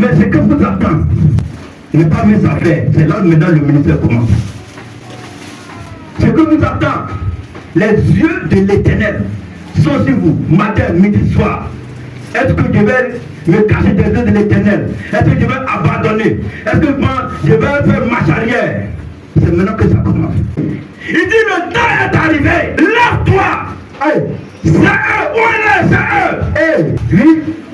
Mais ce que vous attend n'est pas mes affaires. C'est là maintenant le ministère commence. Ce que vous attend, les yeux de l'Éternel sont sur vous, matin, midi, soir. Est-ce que je vais me cacher des yeux de l'Éternel? Est-ce que je vais abandonner? Est-ce que je vais faire marche arrière? C'est maintenant que ça commence. Il dit le temps est arrivé. Lève-toi. C'est eux. Où est-ce? C'est eux. Lui,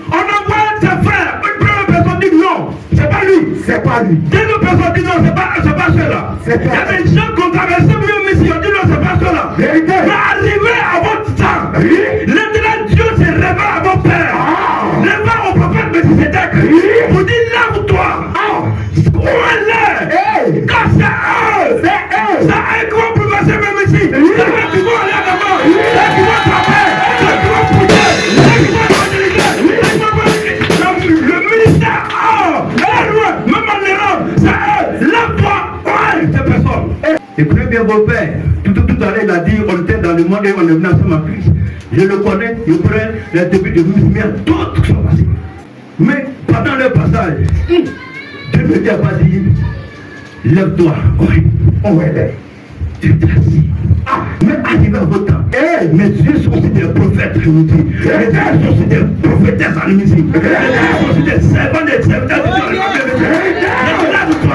on envoie ses frères. Une première personne dit non. C'est pas lui. C'est pas lui. Deuxième personne dit non. C'est pas ceux-là. Il y a des gens qui ont traversé le mission. On dit non, c'est pas ceux-là. Mais arrivé à votre temps. L'éternel Dieu s'est révélé à vos pères. Révélé au prophète Melchisédek. Vous dites lève-toi. Où est-ce? Quand c'est eux. C'est eux. C'est eux qui vont progresser même ici. C'est eux qui vont aller là-bas. C'est eux qui vont travailler. C'est eux qui vont pousser. C'est eux qui vont évangéliser. Le ministère, même en Europe, c'est eux. Lève-toi. Ces personnes. Écoutez bien vos pères. Tout à l'heure, il a dit, on était dans le monde et on est venu ensemble en Christ. Je le connais, je prends les débuts de musique, mais d'autres sont passés. Mais pendant le passage, Dieu ne t'a pas dit, lève-toi. Oui, on est là. Tu t'es assis. Mais arrivé à votre temps. Mes yeux sont aussi des prophètes, je vous dis. Mes yeux sont aussi des prophétesses en musique. Mes yeux sont aussi des servants, des serviteurs.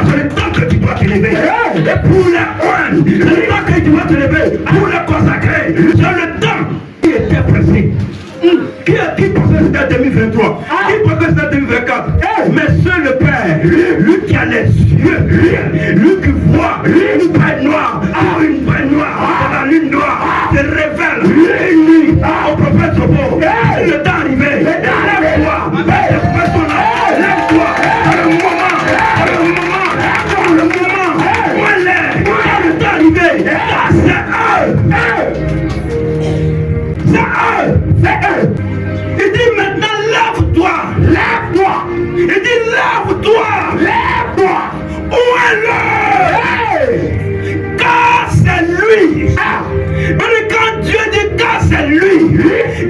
C'est le temps que tu dois te lever. Et pour les oindre, c'est le temps que tu dois te lever. Pour les consacrer. C'est le temps qui était pressé. Qui pensait que c'était 2023? Qui pensait que c'était 2024? Mais seul le Père, lui qui a les yeux, lui qui voit une baie noire, une baie noire, dans la lune noire, se révèle une nuit au prophète Sobo. Le temps arrivé, lève-toi, cette personne-là, lève-toi, dans le moment, où elle est, quand le temps arrivé, c'est eux. Il dit maintenant lève-toi. Lève-toi. Il dit lève-toi. Lève-toi. Où est le? Car c'est lui. Mais quand Dieu dit car c'est lui,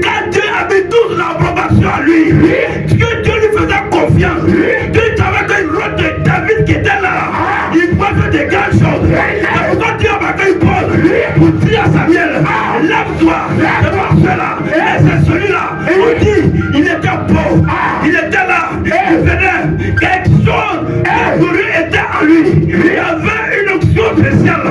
quand Dieu avait toute l'approbation à lui, que Dieu lui faisait confiance, Dieu savait qu'il rôle de David qui était là. Il pouvait faire des grandes choses. Et pourquoi Dieu a battu une pause pour dire à Samuel, lève-toi, c'est pas cela, c'est celui-là. On dit, il était pauvre, il était là, il venait, quelque chose de glorieux était en lui. Il y avait une onction spéciale.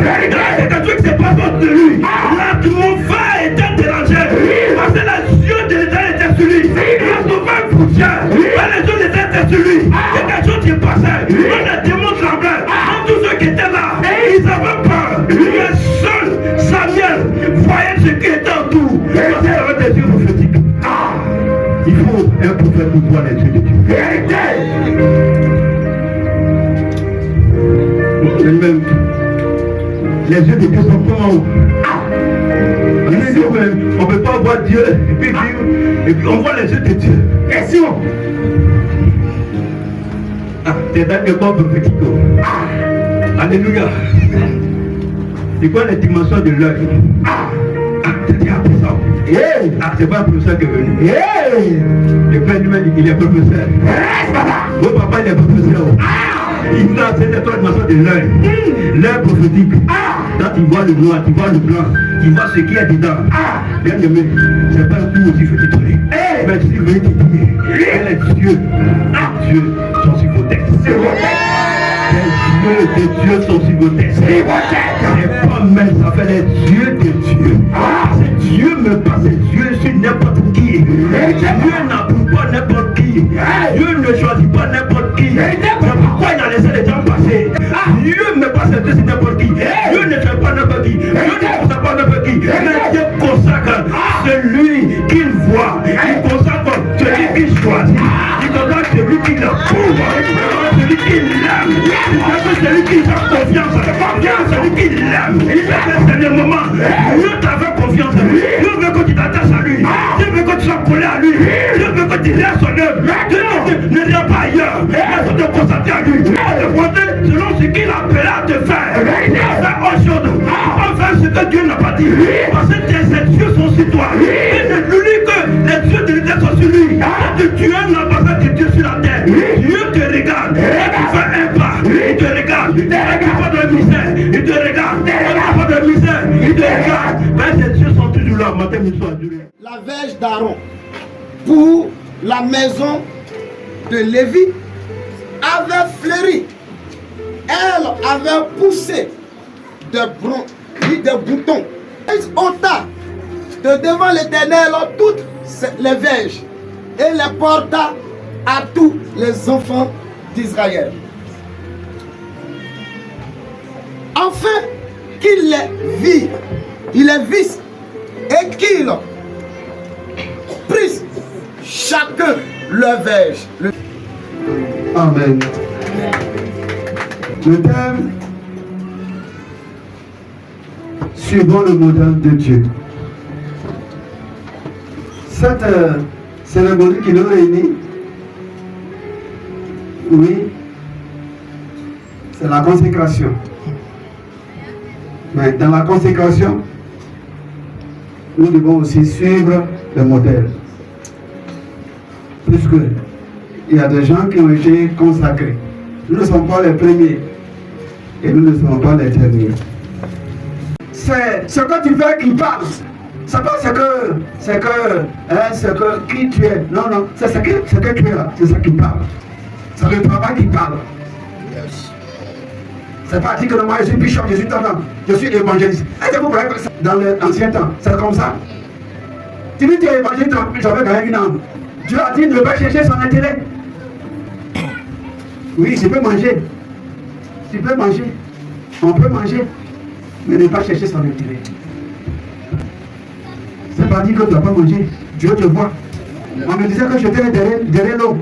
C'est quelque chose qui s'est passé de lui. L'atmosphère était dérangée. Parce que les yeux de l'Éternel étaient sur lui. L'atmosphère bougeait. Les yeux de l'Éternel étaient sur lui. Il y a quelque chose qui passait. Les démons tremblaient. Tous ceux qui étaient là, ils avaient peur. Mais seul Samuel voyait ce qui était autour. Parce qu'il avait des yeux prophétiques. Il faut un prophète pour voir les yeux de Dieu. Même les yeux de Dieu sont comment? On ne peut pas voir Dieu et puis on voit les yeux de Dieu. Question. C'est dans le corps prophétique. Alléluia. C'est quoi les dimensions de l'œil? C'est après ça. C'est pas un professeur qui est venu. Le père lui-même, il est professeur. Votre papa, il est professeur. Il nous a enseigné les trois dimensions de l'œil. L'œil prophétique. Quand tu vois le noir, tu vois le blanc, tu vois ce qu'il y a dedans. Bien aimé, c'est pas un coup aussi fait étonner. Mais si vous voulez te dire, les dieux sont sur vos têtes. Les dieux sont sur vos têtes. C'est pas même, ça fait les dieux de Dieu. C'est Dieu me passe, Dieu sur n'importe qui. Dieu n'approuve pas n'importe qui. Dieu ne choisit pas n'importe qui. C'est pourquoi il a laissé les gens passer. Dieu me passe Dieu sur n'importe qui. Dieu ne fait pas n'importe qui. Dieu ne consacre pas n'importe qui. Mais Dieu consacre celui qu'il voit. Il consacre celui qu'il choisit. Il consacre celui qui l'approuve. Celui qui l'aime. Celui qui a confiance. Celui qui l'aime. Il fait des moments. Dieu t'avait confiance. Dieu veut que tu t'attaches à lui. Dieu veut que tu sois collé à lui. Dieu veut que tu lèves son œuvre. Dieu ne regarde pas ailleurs. Il faut te concentrer à lui. Te porter selon ce qu'il a appelé à te faire. Faire autre chose. Enfin ce que Dieu n'a pas dit. Parce que tes yeux sont sur toi. Et ne l'oublie que les yeux de l'Éternel sont sur lui. Dieu n'a pas fait de Dieu sur la terre. Dieu te regarde. Il pas de misère. Il te regarde. Il pas de misère. Il te regarde. Mais ces dieux sont toujours là. Matin, ils sont adorés. La verge d'Aaron pour la maison de Lévi avait fleuri. Elle avait poussé des boutons. Elle ôta de devant l'Éternel toutes les verges et les porta à tous les enfants d'Israël. Enfin qu'il les vit, il les visse et qu'il prise chacun leur verge. Amen. Le thème, suivant le modèle de Dieu. Cette cérémonie qui nous réunit, oui, c'est la consécration. Mais dans la consécration, nous devons aussi suivre le modèle. Puisque il y a des gens qui ont été consacrés. Nous ne sommes pas les premiers et nous ne sommes pas les derniers. C'est ce que tu fais qui parle. C'est pas ce que qui tu es. Non, non, c'est ce que tu es là. C'est ça qui parle. C'est le travail qui parle. C'est pas dit que moi je suis bishop, je suis tonton, je suis évangéliste. Est-ce que vous voyez que dans l'ancien temps, c'est comme ça? Tu dis que tu es évangéliste, j'avais gagné une âme. Dieu a dit ne pas chercher son intérêt. Oui, tu peux manger. Tu peux manger. On peut manger. Mais ne pas chercher son intérêt. C'est pas dit que tu ne dois pas manger. Dieu te voit. On me disait que j'étais derrière l'eau.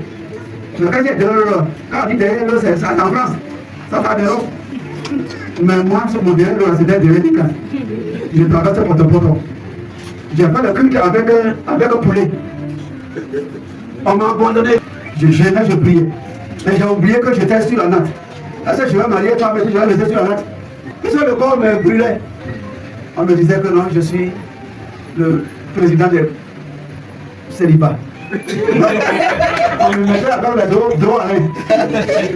Quand on dit derrière l'eau, c'est ça en France. Ça va derrière l'eau. Mais moi, sur mon derrière l'eau, c'était derrière les cas. Je traverse porte-porte. J'ai fait le culte avec un poulet. On m'a abandonné. Je gênais, je priais. Mais j'ai oublié que j'étais sur la natte. Est-ce que je vais marier toi, mais je vais laisser sur la natte? Puisque le corps me brûlait. On me disait que non, je suis le président des célibats. On me mettait à faire les dos, allez.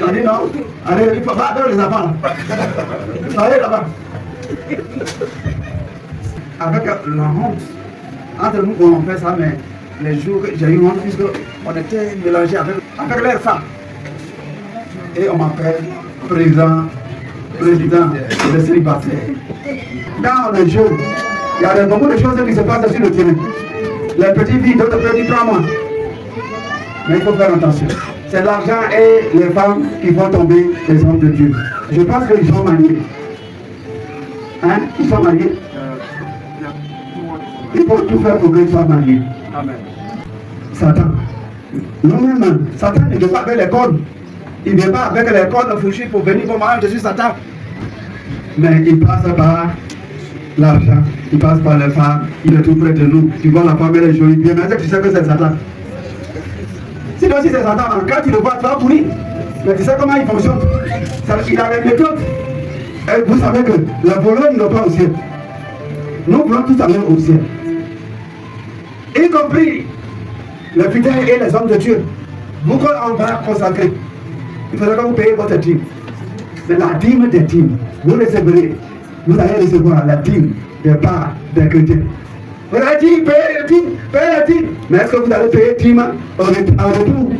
On dit non, allez, il faut pas faire les enfants. Allez là-bas. Avec la honte. Entre nous, on fait ça, mais les jours que j'ai eu honte, puisqu'on était mélangés avec les femmes. Et on m'appelle président des célibataires. Quand on est jeune, il y a beaucoup de choses qui se passent sur le terrain. Les petits filles, d'autres petits 3 mois. Mais il faut faire attention. C'est l'argent et les femmes qui vont tomber les hommes de Dieu. Je pense qu'ils sont mariés. Hein? Ils sont mariés. Il faut tout faire pour qu'ils soient mariés. Amen. Satan. Nous-mêmes, Satan ne vient pas avec les cordes. Il ne vient pas avec les cordes fouchues pour venir pour moi, je suis Satan. Mais il passe par l'argent, il passe par les femmes, il est tout près de nous. Tu vois la femme, elle est jolie, bien, mais tu sais que c'est Satan. Sinon, si c'est Satan, quand tu le vois, tu vas pourrir. Mais tu sais comment il fonctionne. Il a les méthodes. Et vous savez que la voleur ne va pas au ciel. Nous voulons tous aller au ciel. Y compris les fidèles et les hommes de Dieu. Vous, quand on va consacrer, il faudra que vous payiez votre dîme. C'est la dîme des dîmes. Vous recevrez, vous allez recevoir la dîme des parts des chrétiens. Vous allez dire, payez la dîme. Mais est-ce que vous allez payer dîme en retour?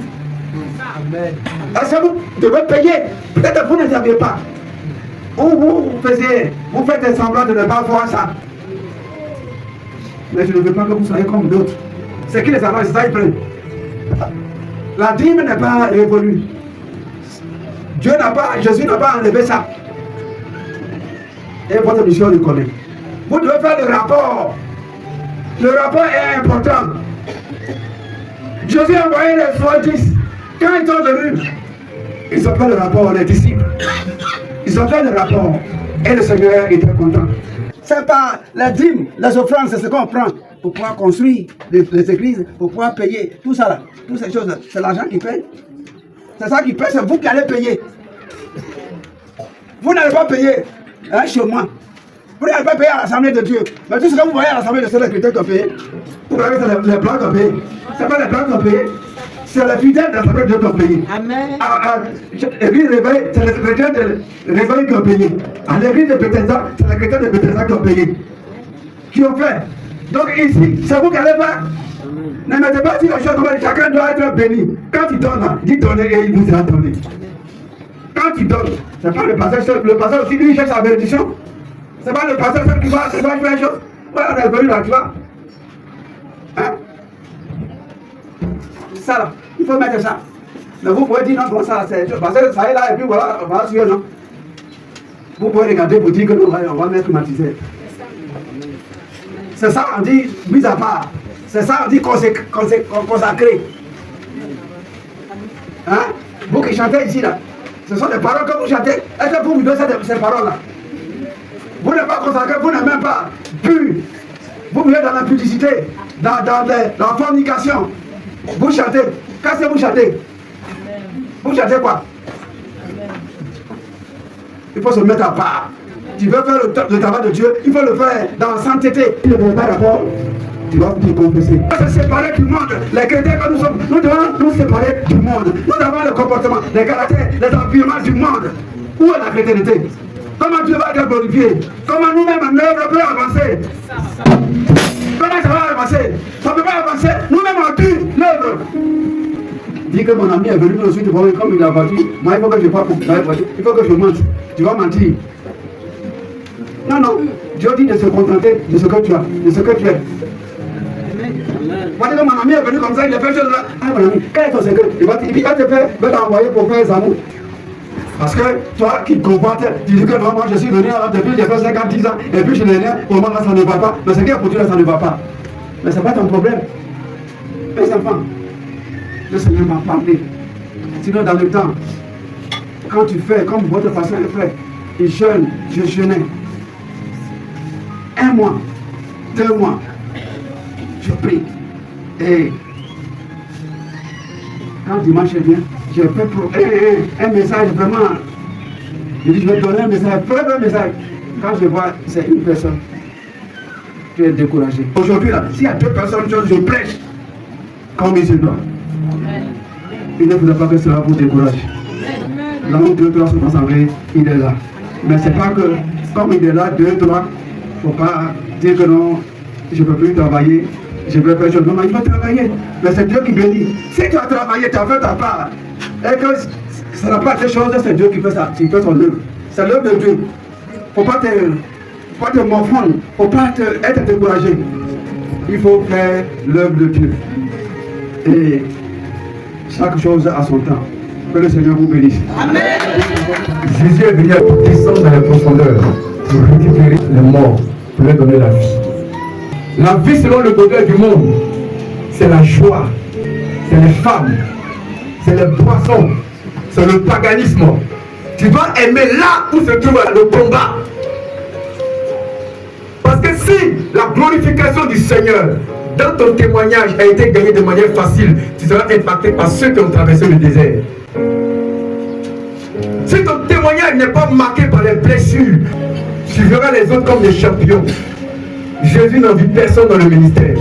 Amen. Est-ce que vous devez payer? Peut-être que vous ne saviez pas. Ou vous faites semblant de ne pas voir ça. Mais je ne veux pas que vous soyez comme d'autres. C'est qui les savants, c'est ça ils prennent. La dîme n'est pas révolue. Jésus n'a pas enlevé ça. Et votre mission le connaît. Vous devez faire le rapport. Le rapport est important. Jésus a envoyé les 70. Quand ils sont venus, ils ont fait le rapport, les disciples. Ils ont fait le rapport. Et le Seigneur était content. C'est pas la dîme, les offrandes, c'est ce qu'on prend pour pouvoir construire les églises, pour pouvoir payer. Tout ça là, toutes ces choses, c'est l'argent qui paye. C'est ça qui paye, c'est vous qui allez payer. Vous n'allez pas payer chez moi. Vous n'allez pas payer à l'Assemblée de Dieu. Mais tout ce que vous voyez à l'Assemblée de Dieu, c'est les chrétiens qui ont payé. Vous voyez, c'est les blancs qui ont payé. Ce n'est pas les blancs qui ont payé. c'est les fidèles de l'Assemblée de Dieu qui ont payé. Amen. À l'église réveil, c'est les chrétiens de réveil qui ont payé. À l'église de Bethesda, c'est les chrétiens de Bethesda qui ont payé. Qui ont fait. Donc ici, c'est vous qui allez faire. Ne mettez pas sur les choses comme chacun doit être béni. Quand tu donnes, dis donner et il vous sera donné. Quand tu donnes, c'est pas le pasteur seul. Le pasteur aussi, lui, il cherche sa bénédiction. C'est pas le pasteur seul qui va faire les choses. Ouais, on est venu là, tu vois. Hein? Ça là, il faut mettre ça. Mais vous pouvez dire non, comme ça, c'est parce que ça est là, et puis voilà, on va suivre, non? Vous pouvez regarder pour dire que nous, on va mettre matisé. C'est ça, on dit, mis à part. C'est ça, on dit consacré. Hein? Vous qui chantez ici, là, ce sont des paroles que vous chantez. Est-ce que vous vous donnez ces paroles-là? Vous n'êtes pas consacré, vous n'êtes même pas pur. Vous êtes dans la publicité, dans la fornication. Vous chantez. Qu'est-ce que vous chantez? Vous chantez quoi? Il faut se mettre à part. Tu veux faire le travail de Dieu, il faut le faire dans la sainteté. Il ne veut pas d'accord. Tu dois te confesser. On va se séparer du monde. Les chrétiens que nous sommes, nous devons nous séparer du monde. Nous avons le comportement, les caractères, les environnements du monde. Où est la chrétienté? Comment Dieu va être glorifié? Comment nous-mêmes, l'œuvre peut avancer? Comment ça va avancer? Ça ne peut pas avancer. Nous-mêmes, on tue l'œuvre. Dis que mon ami est venu me suivre, comme il a battu. Moi, il faut que je parle pour la voiture. Il faut que je mente. Tu vas mentir. Non, non. Dieu dit de se contenter de ce que tu as, de ce que tu es. Moi, que mon ami est venu comme ça, il a fait chose là. Ah, mon ami, quel est ton secret? Il va te faire, va t'envoyer pour faire les amours. Parce que toi qui combattes, tu dis que non, moi je suis venu depuis j'ai fait 50-10 ans, et puis je n'ai rien, pour moi là ça ne va pas. Mais ce qui est pour toi là ça ne va pas. Mais ce n'est pas ton problème. Mes enfants, le Seigneur m'a parlé. Sinon dans le temps, quand tu fais comme votre pasteur le fait, il jeûne, je jeûnais. 1 mois, 2 mois, je prie. Et quand dimanche vient, je fais un message vraiment. Je dis, je vais donner un message, un message. Quand je vois, c'est une personne, tu es découragé. Aujourd'hui, là, s'il y a 2 personnes, je prêche comme il se doit. Il ne faudrait pas que cela vous décourage. Là où 2, 3 sont assemblés, il est là. Mais c'est pas que, comme il est là, 2, 3, il ne faut pas dire que non, je ne peux plus travailler. Je veux faire chose. Non, il faut travailler. Mais c'est Dieu qui bénit. Si tu as travaillé, tu as fait ta part. Et que ça n'a pas été chose, c'est Dieu qui fait ça, qui fait son œuvre. C'est l'œuvre de Dieu. Il ne faut pas te morfondre. Il ne faut pas être découragé. Il faut faire l'œuvre de Dieu. Et chaque chose a son temps. Que le Seigneur vous bénisse. Amen. Jésus est venu descendre dans les profondeurs pour récupérer les morts, pour leur donner la vie. La vie selon le modèle du monde, c'est la joie, c'est les femmes, c'est les boissons, c'est le paganisme. Tu dois aimer là où se trouve le combat. Parce que si la glorification du Seigneur dans ton témoignage a été gagnée de manière facile, tu seras impacté par ceux qui ont traversé le désert. Si ton témoignage n'est pas marqué par les blessures, tu verras les autres comme des champions. Jésus n'envie personne dans le ministère.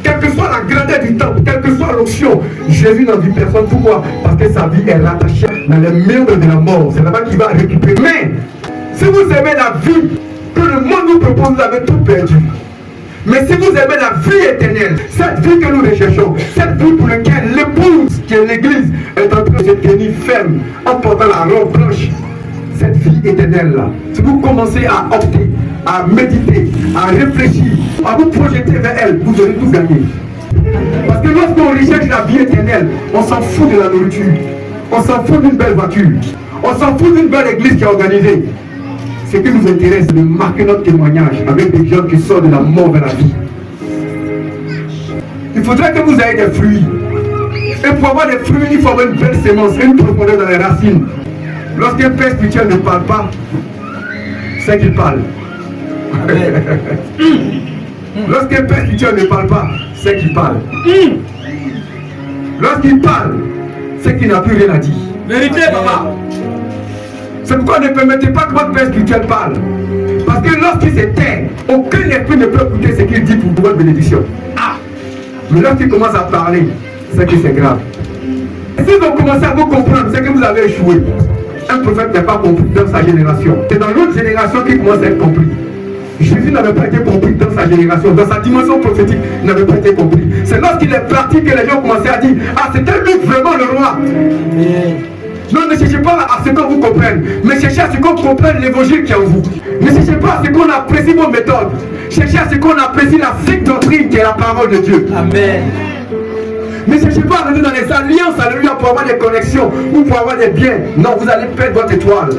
Quelle que soit la grandeur du temple, quelle que soit l'onction, Jésus n'envie personne. Pourquoi? Parce que sa vie est rattachée dans les membres de la mort. C'est là-bas qu'il va récupérer. Mais, si vous aimez la vie que le monde vous propose, vous avez tout perdu. Mais si vous aimez la vie éternelle, cette vie que nous recherchons, cette vie pour laquelle l'épouse, qui est l'église, est en train de se tenir ferme en portant la robe blanche, cette vie éternelle-là, si vous commencez à opter, à méditer, à réfléchir, à vous projeter vers elle, vous aurez tout gagné. Parce que lorsqu'on recherche la vie éternelle, on s'en fout de la nourriture, on s'en fout d'une belle voiture, on s'en fout d'une belle église qui est organisée. Ce qui nous intéresse, c'est de marquer notre témoignage avec des gens qui sortent de la mort vers la vie. Il faudrait que vous ayez des fruits. Et pour avoir des fruits, il faut avoir une belle sémence, une profondeur dans les racines. Lorsqu'un père spirituel ne parle pas, c'est qu'il parle. Lorsqu'un père spirituel ne parle pas, c'est qu'il parle. Lorsqu'il parle, c'est qu'il n'a plus rien à dire. Vérité, papa. C'est pourquoi ne permettez pas que votre père spirituel parle. Parce que lorsqu'il se tait, aucun esprit ne peut écouter ce qu'il dit pour votre bénédiction. Ah! Mais lorsqu'il commence à parler, c'est que c'est grave. S'ils ont commencé à vous comprendre, c'est que vous avez échoué. Un prophète n'est pas compris dans sa génération. C'est dans l'autre génération qu'il commence à être compris. Jésus n'avait pas été compris dans sa génération, dans sa dimension prophétique, il n'avait pas été compris. C'est lorsqu'il est parti que les gens commençaient à dire: ah, c'était lui vraiment le roi. Non, ne cherchez pas à ce qu'on vous comprenne, mais cherchez à ce qu'on comprenne l'évangile qui est en vous. Ne cherchez pas à ce qu'on apprécie vos méthodes. Cherchez à ce qu'on apprécie la stricte doctrine qui est la parole de Dieu. Amen. Ne cherchez pas à rentrer dans les alliances, alléluia, pour avoir des connexions ou pour avoir des biens. Non, vous allez perdre votre étoile.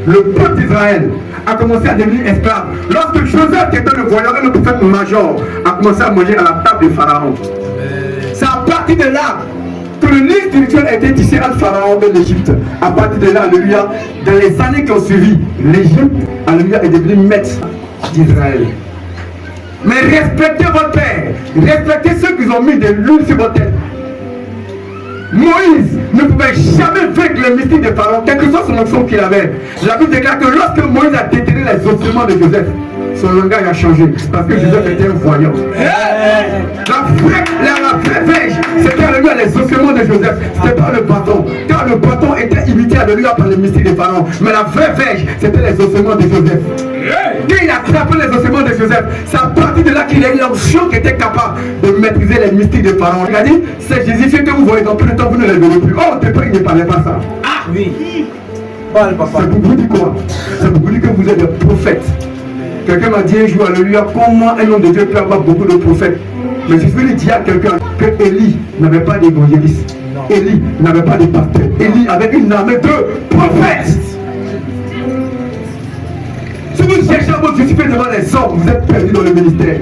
Le peuple d'Israël a commencé à devenir esclave. Lorsque Joseph, qui était le voyant et le prophète major, a commencé à manger à la table de Pharaon. C'est à partir de là que le lien spirituel a été tissé entre Pharaon et l'Égypte. À partir de là, alléluia, dans les années qui ont suivi, l'Égypte, alléluia, est devenue maître d'Israël. Mais respectez votre père, respectez ceux qui ont mis de l'huile sur votre tête. Moïse ne pouvait jamais vaincre le mystique de Pharaon, quelle que soit son onction qu'il avait. La Bible déclare que lorsque Moïse a déterré les ossements de Joseph, son langage a changé parce que Joseph était un voyant. La vraie verge, c'était alléluia les ossements de Joseph, c'était pas le bâton. Car le bâton était imité alléluia par le mystique de Pharaon. Mais la vraie verge, c'était les ossements de Joseph. Quand il a attrapé les ossements de Joseph, c'est à partir de là qu'il a eu l'onction qui était capable de maîtriser les mystiques de Pharaon. Il a dit: c'est Jésus que vous voyez dans peu de temps, vous ne les verrez plus. Oh, tes pères, il ne parlait pas ça. Ah oui. C'est pour vous dire quoi? C'est pour vous dire que vous êtes des prophètes. Quelqu'un m'a dit un jour, alléluia, comment un homme de Dieu peut avoir beaucoup de prophètes? Mais je veux dire à quelqu'un que Élie n'avait pas d'évangéliste. Élie n'avait pas de pasteur. Élie avait une armée de prophètes. Si vous cherchez à vous justifier devant les hommes, vous êtes perdu dans le ministère.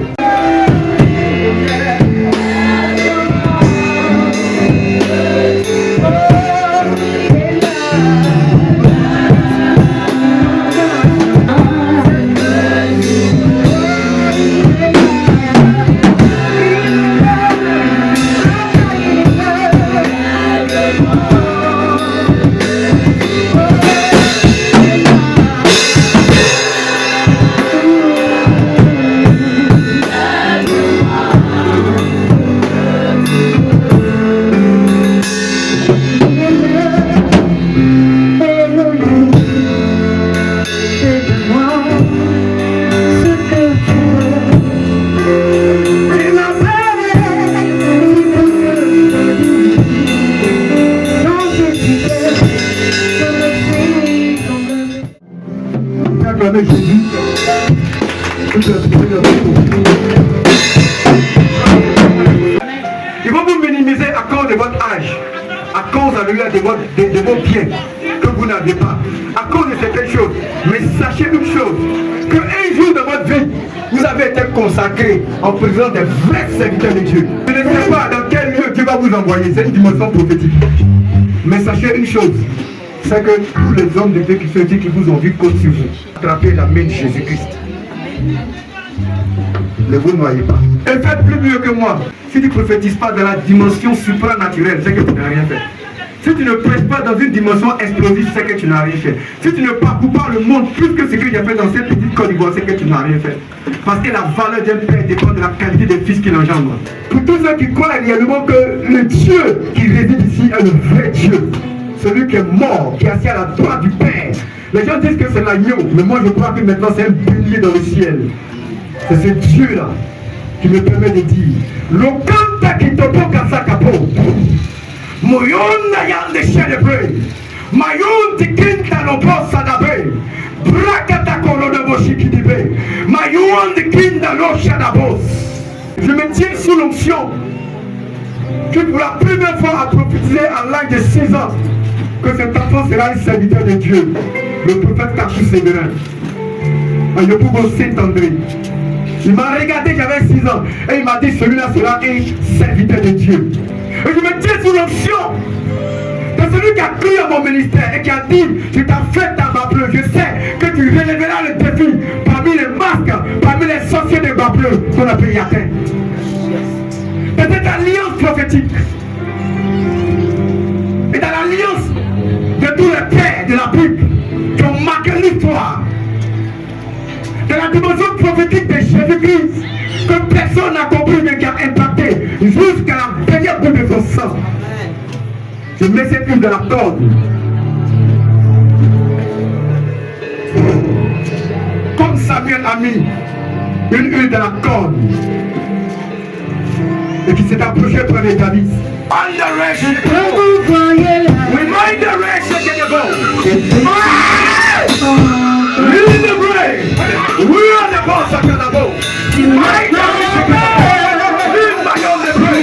Jésus. Ils vont vous minimiser à cause de votre âge, à cause de vos biens que vous n'avez pas, à cause de certaines choses. Mais sachez une chose, qu'un jour de votre vie, vous avez été consacré en présence des vrais serviteurs de Dieu. Je ne sais pas dans quel lieu Dieu va vous envoyer, c'est une dimension prophétique. Mais sachez une chose, c'est que tous les hommes de Dieu qui se disent qu'ils vous ont vu comptent sur vous. Attrapez la main de Jésus-Christ. Ne vous noyez pas. Et faites plus mieux que moi. Si tu ne prophétises pas dans la dimension supranaturelle, c'est que tu n'as rien fait. Si tu ne prêches pas dans une dimension explosive, c'est que tu n'as rien fait. Si tu ne parcours pas le monde plus que ce que j'ai fait dans cette petite Côte d'Ivoire, c'est que tu n'as rien fait. Parce que la valeur d'un père dépend de la qualité des fils qu'il engendre. Pour tous ceux qui croient réellement que le Dieu qui réside ici est le vrai Dieu, celui qui est mort, qui est assis à la droite du Père. Les gens disent que c'est l'agneau, mais moi je crois que maintenant c'est un bélier dans le ciel. C'est ce Dieu-là qui me permet de dire: Lokanta kitopo kasakapo, moyonda yande chélebre, mayon tikinta lopo sadabe, brakata kolodobo shikidibe, mayon tikinta lo shadabos. Je me tiens sous l'onction que pour la première fois à prophétiser à l'âge de 6 ans que cet enfant sera un serviteur de Dieu, le prophète Cachou Séverin, à Yopougo Saint-André. Il m'a regardé, j'avais 6 ans, et il m'a dit: celui-là sera un serviteur de Dieu. Et je me tiens sous l'onction de celui qui a cru à mon ministère et qui a dit: je t'ai fait ta Bapleu, je sais que tu relèveras le défi parmi les masques, parmi les sorciers de Bapleu qu'on appelle Yatin. De cette alliance prophétique et dans l'alliance de tous les pères de la Bible qui ont marqué l'histoire, de la dimension prophétique de Jésus-Christ que personne n'a compris mais qui a impacté jusqu'à la dernière bout de son sang. Je mets cette huile dans la corde. Comme Samuel a mis une huile dans la corde et qui s'est approché près de David. Remind the rest of the go. Lead the way. We are the boss of the boat. Remind the rest of the go. Lead by all the way.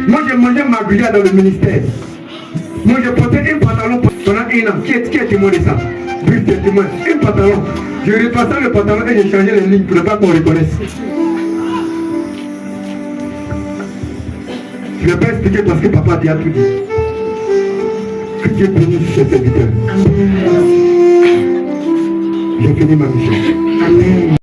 Moi j'ai mangé ma grillade dans le ministère. Moi j'ai porté un pantalon pendant 1 an. Qui est témoin de ça? Oui, qui est témoin. Un pantalon. Je repassais le pantalon et j'ai changé les lignes pour ne pas qu'on reconnaisse. Je ne vais pas expliquer parce que papa a déjà tout dit. Que Dieu bénisse ses serviteurs. J'ai fini ma mission. Amen.